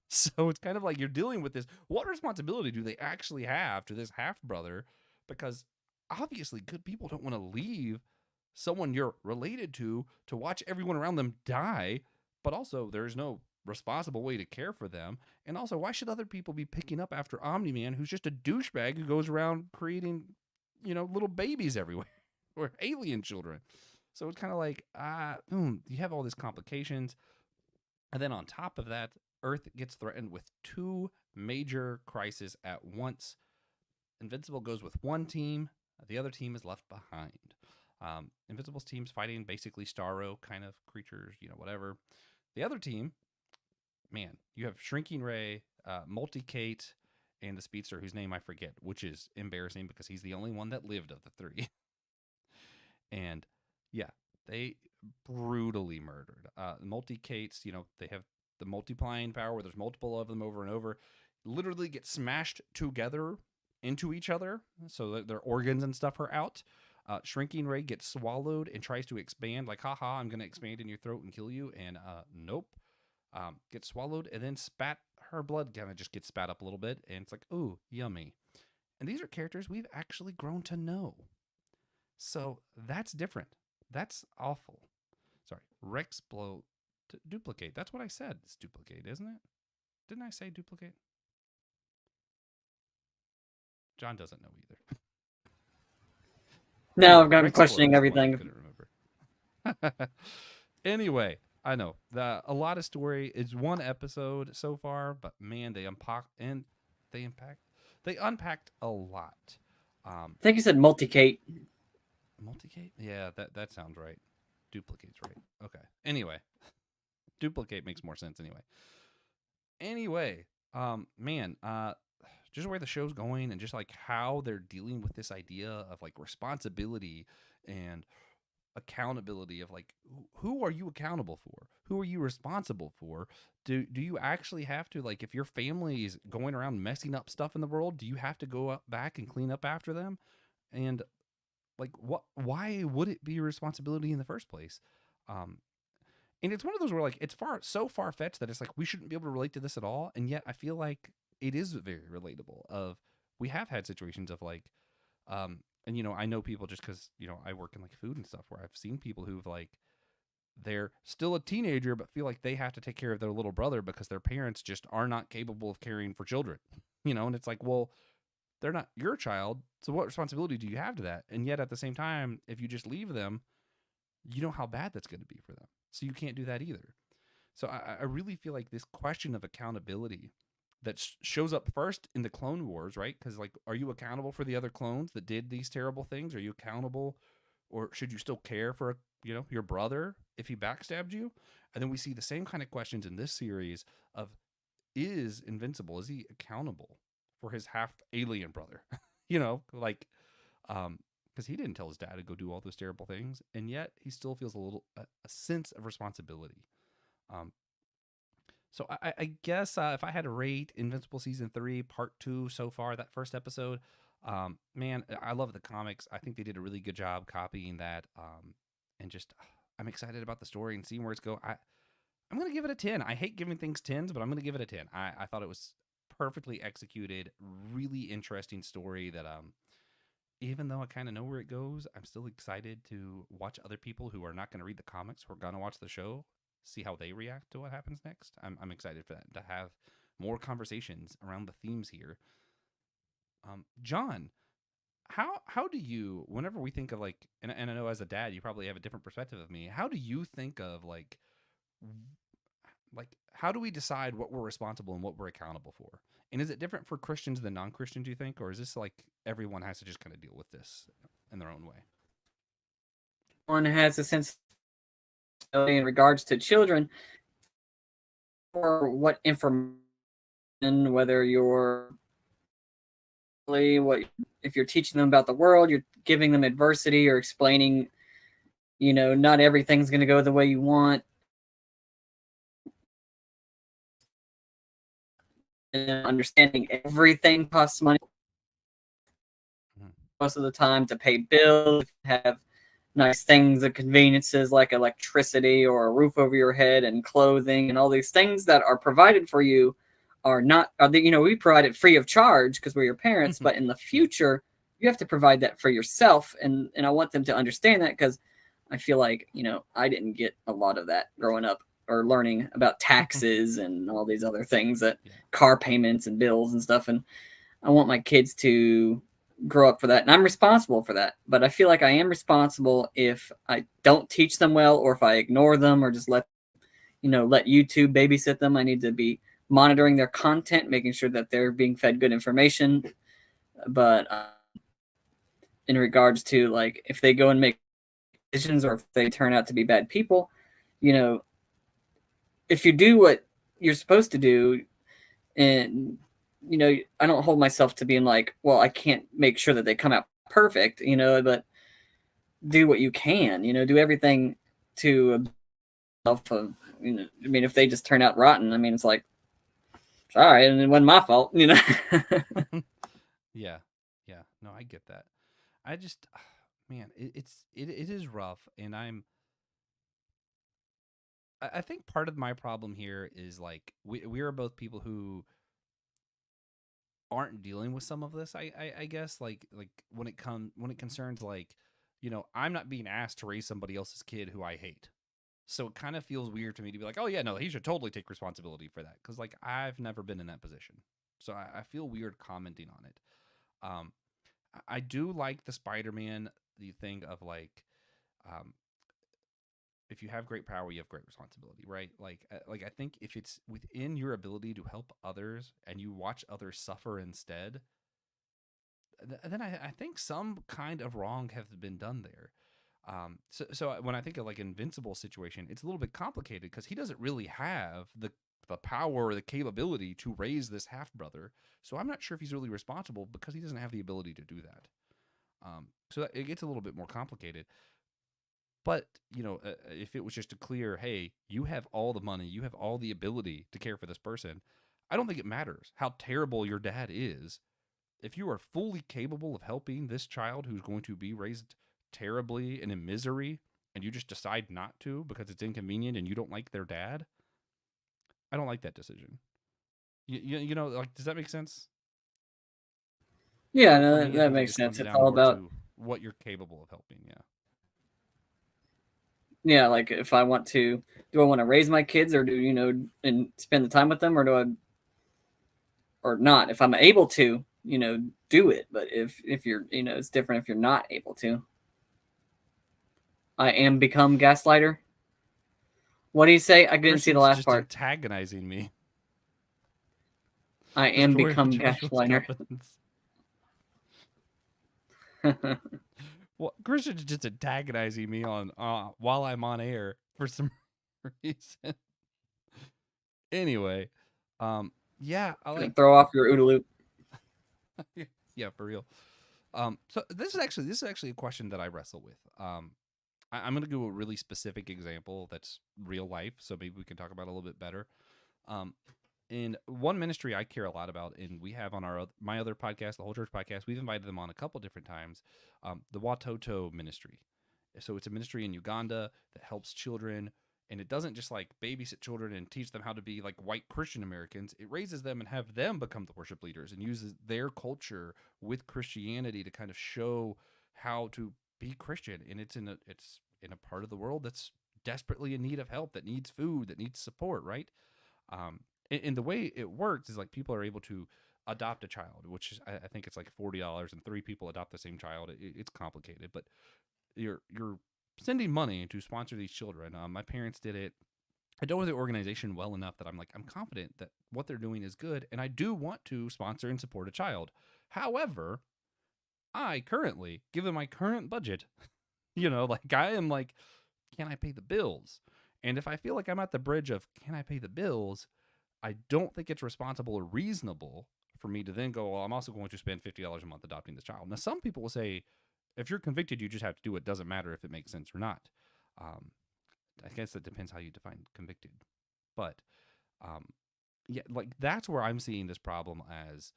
So it's kind of like you're dealing with this. What responsibility do they actually have to this half-brother? Because obviously good people don't want to leave someone you're related to watch everyone around them die, but also there's no responsible way to care for them. And also, why should other people be picking up after Omni-Man, who's just a douchebag who goes around creating, little babies everywhere or alien children? So it's kind of like, you have all these complications. And then on top of that, Earth gets threatened with two major crises at once. Invincible goes with one team. The other team is left behind. Invincible's team's fighting basically Starro kind of creatures, whatever. The other team, man, you have Shrinking Rae, Multicate, and the Speedster, whose name I forget, which is embarrassing because he's the only one that lived of the three. And yeah, they brutally murdered. Multicates, they have the multiplying power where there's multiple of them over and over, literally get smashed together into each other so that their organs and stuff are out. Shrinking Rae gets swallowed and tries to expand, like, haha, I'm going to expand in your throat and kill you. And nope. Gets swallowed and then her blood kind of just gets spat up a little bit. And it's like, ooh, yummy. And these are characters we've actually grown to know. So that's different. That's awful. Sorry. Duplicate. That's what I said. It's duplicate, isn't it? Didn't I say duplicate? John doesn't know either. No, I'm questioning everything. Couldn't remember. Anyway, I know a lot of story is one episode so far, but man, they unpacked a lot. I think you said multicate. Multicate? Yeah, that sounds right. Duplicate's right. Okay. Anyway, duplicate makes more sense anyway. Man, just where the show's going and just like how they're dealing with this idea of like responsibility and accountability of like, who are you accountable for? Who are you responsible for? Do you actually have to, like, if your family is going around messing up stuff in the world, do you have to go up back and clean up after them? And like, why would it be your responsibility in the first place? And it's one of those where like it's so far-fetched that it's like we shouldn't be able to relate to this at all, and yet I feel like it is very relatable. Of we have had situations of like, and I know people just because I work in like food and stuff where I've seen people who've like they're still a teenager but feel like they have to take care of their little brother because their parents just are not capable of caring for children, and it's like, well, they're not your child, so what responsibility do you have to that? And yet at the same time, if you just leave them, you know how bad that's going to be for them. So you can't do that either. So I really feel like this question of accountability that shows up first in the Clone Wars, right? Because like, are you accountable for the other clones that did these terrible things? Are you accountable, or should you still care for your brother if he backstabbed you? And then we see the same kind of questions in this series of, is Invincible, is he accountable for his half alien brother? Because he didn't tell his dad to go do all those terrible things, and yet he still feels a sense of responsibility. So I guess if I had to rate Invincible Season 3, Part 2 so far, that first episode, man, I love the comics. I think they did a really good job copying that, and just I'm excited about the story and seeing where it's going. I'm going to give it a 10. I hate giving things 10s, but I'm going to give it a 10. I thought it was perfectly executed, really interesting story that even though I kind of know where it goes, I'm still excited to watch other people who are not going to read the comics, who are going to watch the show, see how they react to what happens next. I'm excited for that, to have more conversations around the themes here. John, how do you, whenever we think of like, and I know as a dad you probably have a different perspective of me, how do you think of like how do we decide what we're responsible and what we're accountable for? And is it different for Christians than non-Christians, do you think, or is this like everyone has to just kind of deal with this in their own way? One has a sense in regards to children, or what information, whether you're what if you're teaching them about the world, you're giving them adversity or explaining, not everything's going to go the way you want, and understanding everything costs money Mhm. most of the time to pay bills, have nice things and conveniences like electricity or a roof over your head and clothing and all these things that are provided for you we provide it free of charge because we're your parents, but in the Yeah. future you have to provide that for yourself, and I want them to understand that, because I feel like I didn't get a lot of that growing up or learning about taxes and all these other things, that Yeah. car payments and bills and stuff, and I want my kids to grow up for that, and I'm responsible for that. But I feel like I am responsible if I don't teach them well, or if I ignore them, or just let YouTube babysit them. I need to be monitoring their content, making sure that they're being fed good information. But in regards to, like, if they go and make decisions, or if they turn out to be bad people, you know, if you do what you're supposed to do, and I don't hold myself to being like, well, I can't make sure that they come out perfect, but do what you can, do everything to of, I mean, if they just turn out rotten, I mean, it's like, all right, and it wasn't my fault. Yeah. Yeah. No, I get that. I just, man, it is rough, and I think part of my problem here is like we are both people who aren't dealing with some of this. I guess like when it concerns like, I'm not being asked to raise somebody else's kid who I hate. So it kind of feels weird to me to be like, oh yeah, no, he should totally take responsibility for that, because like I've never been in that position. So I feel weird commenting on it. Um, I do like the Spider-Man, the thing of like, um, if you have great power, you have great responsibility, right? Like I think if it's within your ability to help others and you watch others suffer instead, then I think some kind of wrong has been done there. So when I think of like Invincible situation, it's a little bit complicated because he doesn't really have the power or the capability to raise this half brother. So I'm not sure if he's really responsible because he doesn't have the ability to do that. It gets a little bit more complicated. But if it was just a clear, hey, you have all the money, you have all the ability to care for this person, I don't think it matters how terrible your dad is. If you are fully capable of helping this child who's going to be raised terribly and in misery, and you just decide not to because it's inconvenient and you don't like their dad, I don't like that decision. Like, does that make sense? Yeah, For no, me, I that think it makes just sense. comes It's down all more about, to what you're capable of helping. Yeah. yeah, like, if I want to, do I want to raise my kids, or do and spend the time with them, or do I, or not? If I'm able to, do it. But if you're, it's different if you're not able to. I am become gaslighter. What do you say? I didn't see the Christian's last just part. antagonizing me. I am Destroy become Joshua's gaslighter. confidence. Well, Christian's just antagonizing me on while I'm on air for some reason. Anyway, yeah, I Gonna like. throw off your OODA loop. Yeah, for real. So this is actually a question that I wrestle with. I'm gonna give a really specific example that's real life, so maybe we can talk about it a little bit better. Um, in one ministry I care a lot about, and we have on my other podcast, the Whole Church podcast, we've invited them on a couple different times. The Watoto ministry. So it's a ministry in Uganda that helps children, and it doesn't just like babysit children and teach them how to be like white Christian Americans. It raises them and have them become the worship leaders and uses their culture with Christianity to kind of show how to be Christian. And it's in a part of the world that's desperately in need of help, that needs food, that needs support, right? And the way it works is like people are able to adopt a child, which is, I think it's like $40, and three people adopt the same child. It's complicated, but you're sending money to sponsor these children. My parents did it. I don't know the organization well enough that I'm like, I'm confident that what they're doing is good, and I do want to sponsor and support a child. However, I currently, given my current budget, like I am like, can I pay the bills? And if I feel like I'm at the bridge of can I pay the bills, I don't think it's responsible or reasonable for me to then go, well, I'm also going to spend $50 a month adopting this child. Now, some people will say, if you're convicted, you just have to do it. Doesn't matter if it makes sense or not. Um, I guess it depends how you define convicted. But um, yeah, like that's where I'm seeing this problem as,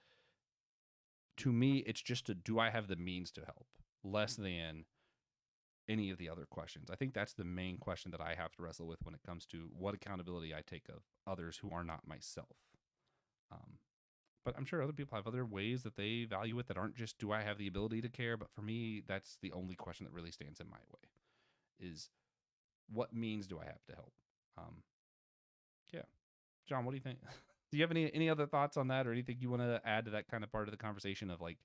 to me, it's just a do I have the means to help, less than any of the other questions. I think that's the main question that I have to wrestle with when it comes to what accountability I take of others who are not myself. Um, but I'm sure other people have other ways that they value it that aren't just do I have the ability to care. But for me, that's the only question that really stands in my way: is what means do I have to help? Um, yeah, John, what do you think? Do you have any other thoughts on that, or anything you want to add to that kind of part of the conversation of like,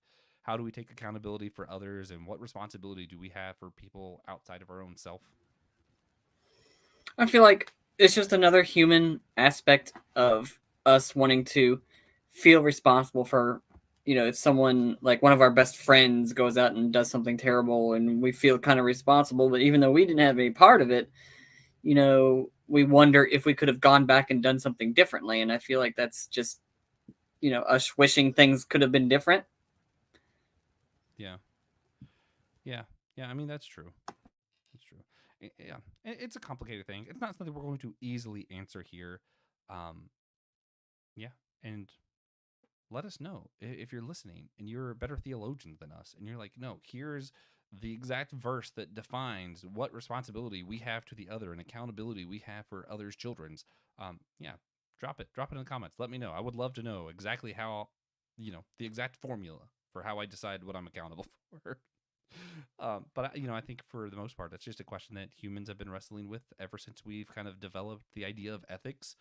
how do we take accountability for others, and what responsibility do we have for people outside of our own self? I feel like it's just another human aspect of us wanting to feel responsible for, if someone like one of our best friends goes out and does something terrible and we feel kind of responsible, but even though we didn't have any part of it, we wonder if we could have gone back and done something differently. And I feel like that's just, us wishing things could have been different. Yeah, yeah, yeah. I mean, that's true. That's true. Yeah, it's a complicated thing. It's not something we're going to easily answer here. Um, yeah, and let us know if you're listening and you're a better theologian than us, and you're like, no, here's the exact verse that defines what responsibility we have to the other and accountability we have for others' children's. Yeah, drop it in the comments. Let me know. I would love to know exactly how, the exact formula for how I decide what I'm accountable for. But I think for the most part, that's just a question that humans have been wrestling with ever since we've kind of developed the idea of ethics,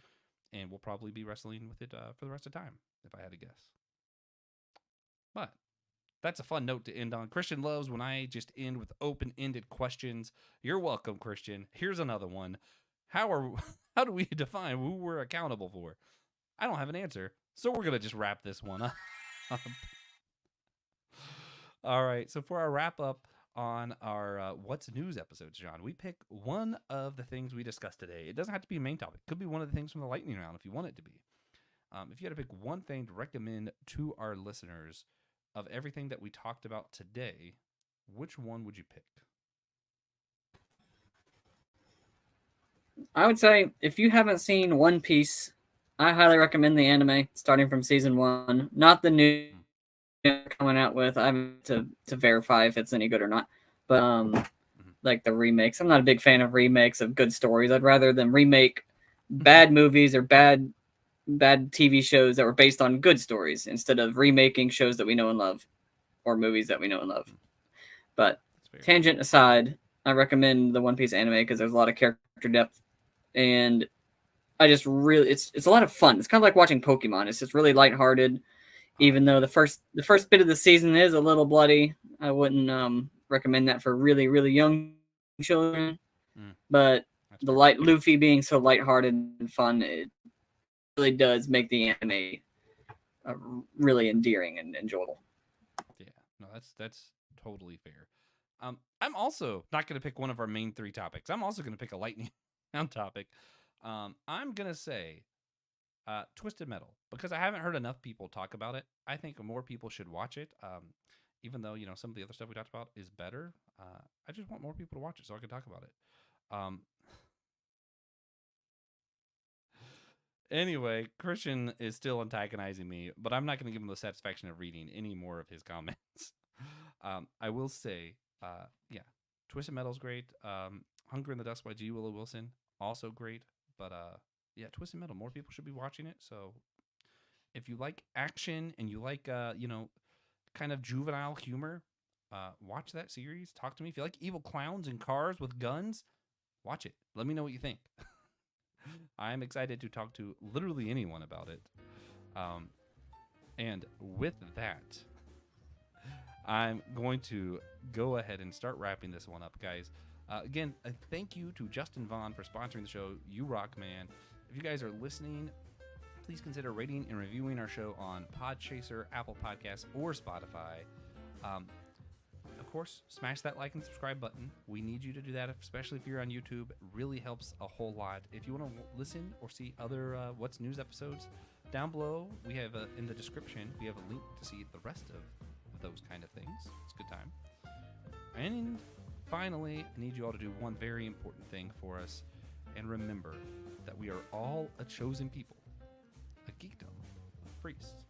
and we'll probably be wrestling with it for the rest of time, if I had to guess. But that's a fun note to end on. Christian loves when I just end with open-ended questions. You're welcome, Christian. Here's another one. How do we define who we're accountable for? I don't have an answer, so we're gonna just wrap this one up. All right. So for our wrap up on our What's News episodes, John, we pick one of the things we discussed today. It doesn't have to be a main topic. It could be one of the things from the lightning round if you want it to be. If you had to pick one thing to recommend to our listeners of everything that we talked about today, which one would you pick? I would say if you haven't seen One Piece, I highly recommend the anime starting from season 1, not the new coming out with. I have to verify if it's any good or not. But like the remakes, I'm not a big fan of remakes of good stories. I'd rather them remake bad movies or bad TV shows that were based on good stories instead of remaking shows that we know and love or movies that we know and love. But tangent aside, I recommend the One Piece anime because there's a lot of character depth, and I just really it's a lot of fun. It's kind of like watching Pokemon. It's just really lighthearted. Even though the first bit of the season is a little bloody, I wouldn't recommend that for really really young children. But the light Luffy being so lighthearted and fun, it really does make the anime really endearing and enjoyable. Yeah, no, that's totally fair. I'm also not going to pick one of our main three topics. I'm also going to pick a lightning round topic. I'm going to say Twisted Metal, because I haven't heard enough people talk about it. I think more people should watch it. Even though some of the other stuff we talked about is better, I just want more people to watch it so I can talk about it. Anyway, Christian is still antagonizing me, but I'm not going to give him the satisfaction of reading any more of his comments. I will say, yeah, Twisted Metal's great. Hunger in the Dust by G. Willow Wilson, also great. But yeah, Twisted Metal, more people should be watching it. So if you like action and you like, kind of juvenile humor, watch that series. Talk to me. If you like evil clowns and cars with guns, watch it. Let me know what you think. I'm excited to talk to literally anyone about it. And with that, I'm going to go ahead and start wrapping this one up, guys. Again, a thank you to Justin Vaughn for sponsoring the show. You rock, man. If you guys are listening, please consider rating and reviewing our show on Podchaser, Apple Podcasts, or Spotify. Of course, smash that like and subscribe button. We need you to do that, especially if you're on YouTube. It really helps a whole lot. If you want to listen or see other What's News episodes, down below, we have in the description, we have a link to see the rest of those kind of things. It's a good time. And finally, I need you all to do one very important thing for us. And remember that we are all a chosen people, a geekdom of priests.